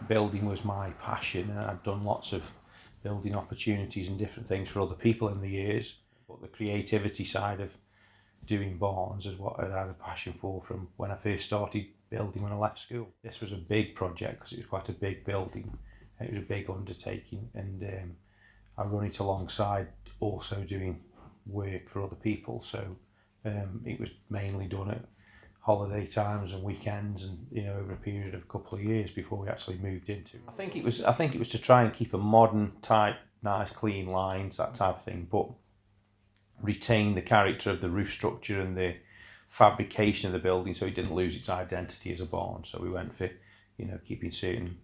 building was my passion, and I'd done lots of building opportunities and different things for other people in the years. But the creativity side of doing barns is what I had a passion for from when I first started building when I left school. This was a big project because it was quite a big building. It was a big undertaking, and I run it alongside also doing work for other people. So it was mainly done at holiday times and weekends, and over a period of a couple of years before we actually moved into it. I think it was to try and keep a modern type, nice clean lines, that type of thing, but retain the character of the roof structure and the fabrication of the building so it didn't lose its identity as a barn. So we went for keeping certain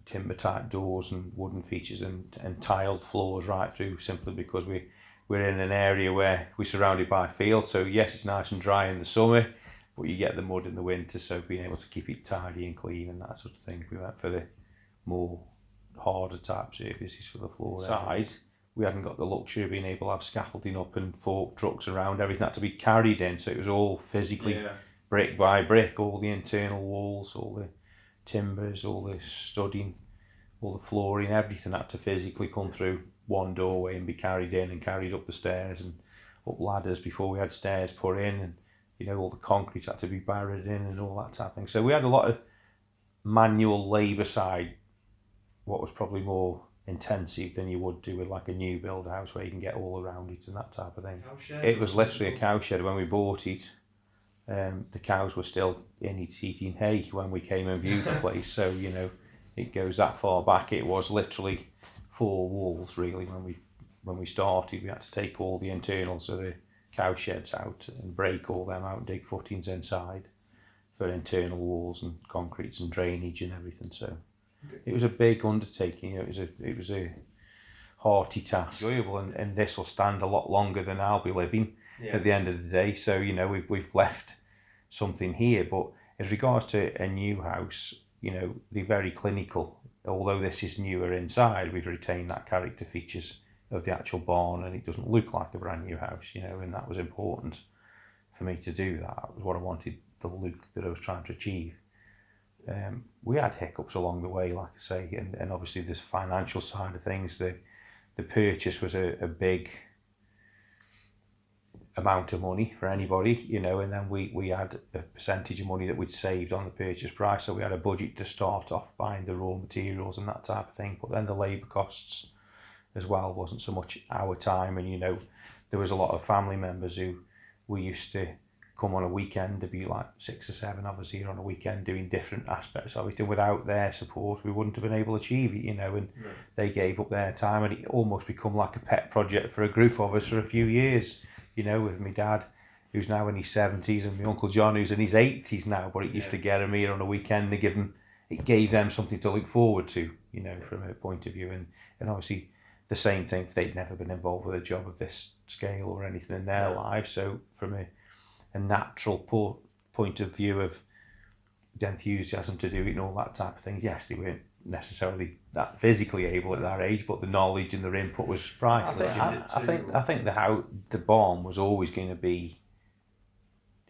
timber type doors and wooden features and tiled floors right through, simply because we're in an area where we're surrounded by fields. So yes, it's nice and dry in the summer, but you get the mud in the winter, so being able to keep it tidy and clean and that sort of thing. We went for the more harder type surfaces for the floor. Side, we hadn't got the luxury of being able to have scaffolding up and fork trucks around, everything had to be carried in, so it was all physically brick by brick, all the internal walls, all the timbers, all the studding, all the flooring, everything had to physically come through one doorway and be carried in and carried up the stairs and up ladders before we had stairs put in, and all the concrete had to be barred in and all that type of thing. So we had a lot of manual labour side, what was probably more intensive than you would do with like a new build house where you can get all around it and that type of thing. It was literally a cow shed. When we bought it, the cows were still in it eating hay when we came and viewed the place. So it goes that far back. It was literally 4 walls really. When we started, we had to take all the internals of the cow sheds out and break all them out and dig footings inside for internal walls and concretes and drainage and everything. So it was a big undertaking. It was a hearty task, enjoyable, and this will stand a lot longer than I'll be living at the end of the day. So we've left something here. But as regards to a new house, they're very clinical. Although this is newer inside, we've retained that character features of the actual barn, and it doesn't look like a brand new house, and that was important for me to do that. That was what I wanted, the look that I was trying to achieve. We had hiccups along the way, like I say, and obviously this financial side of things, the purchase was a big amount of money for anybody, and then we had a percentage of money that we'd saved on the purchase price, so we had a budget to start off buying the raw materials and that type of thing. But then the labour costs as well wasn't so much our time, and there was a lot of family members who we used to come on a weekend. There'd be like 6 or 7 of us here on a weekend doing different aspects of it, and without their support we wouldn't have been able to achieve it, and they gave up their time, and it almost become like a pet project for a group of us for a few years, with my dad who's now in his 70s and my Uncle John who's in his 80s now, but it used to get him here on a weekend. It gave them something to look forward to, from a point of view, and obviously the same thing if they'd never been involved with a job of this scale or anything in their lives. So from a natural point of view of the enthusiasm to do it and all that type of thing, yes, they weren't necessarily that physically able at that age, but the knowledge and their input was priceless. I think the barn was always going to be,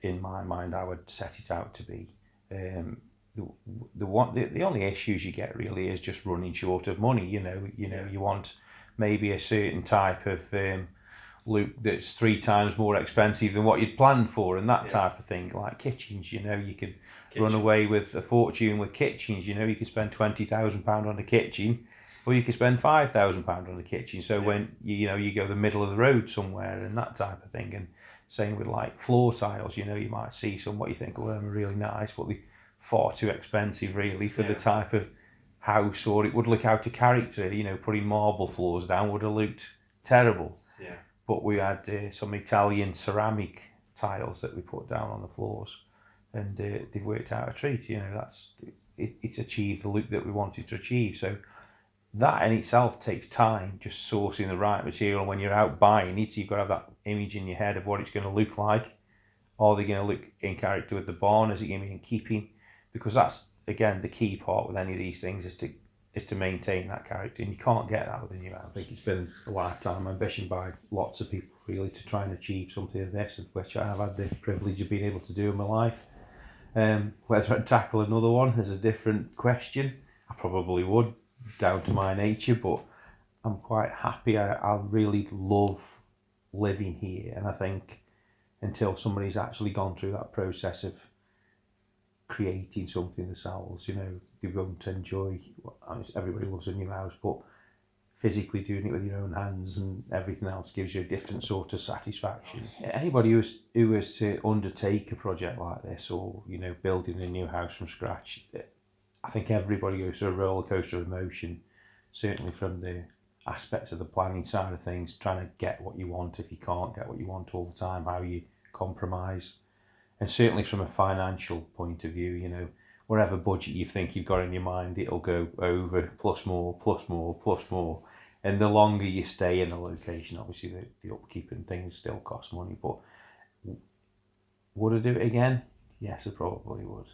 in my mind, I would set it out to be. The only issues you get really is just running short of money. You want maybe a certain type of look that's 3 times more expensive than what you'd planned for, and that type of thing, like kitchens. You could run away with a fortune with kitchens. You could spend £20,000 on a kitchen, or you could spend £5,000 on a kitchen. So when you go the middle of the road somewhere and that type of thing. And same with like floor tiles. You might see some what you think, oh, they're really nice, but they're far too expensive really for the type of house, or it would look out of character. Putting marble floors down would have looked terrible. But we had some Italian ceramic tiles that we put down on the floors, and they've worked out a treat. It's achieved the look that we wanted to achieve. So that in itself takes time, just sourcing the right material. When you're out buying it, you've got to have that image in your head of what it's going to look like. Are they going to look in character with the barn? Is it going to be in keeping? Because that's, again, the key part with any of these things is to maintain that character, and you can't get that with a new house. I think it's been a lifetime ambition by lots of people really to try and achieve something of this, which I have had the privilege of being able to do in my life. Whether I'd tackle another one is a different question, probably would, down to my nature, but I'm quite happy. I really love living here, and I think until somebody's actually gone through that process of creating something themselves, they won't enjoy. I mean, everybody loves a new house, but physically doing it with your own hands and everything else gives you a different sort of satisfaction. Anybody who was to undertake a project like this, or building a new house from scratch, I think everybody goes through a roller coaster of emotion. Certainly from the aspects of the planning side of things, trying to get what you want. If you can't get what you want all the time, how you compromise. And certainly from a financial point of view, whatever budget you think you've got in your mind, it'll go over, plus more, plus more, plus more. And the longer you stay in a location, obviously the upkeep and things still cost money. But would I do it again? Yes, I probably would.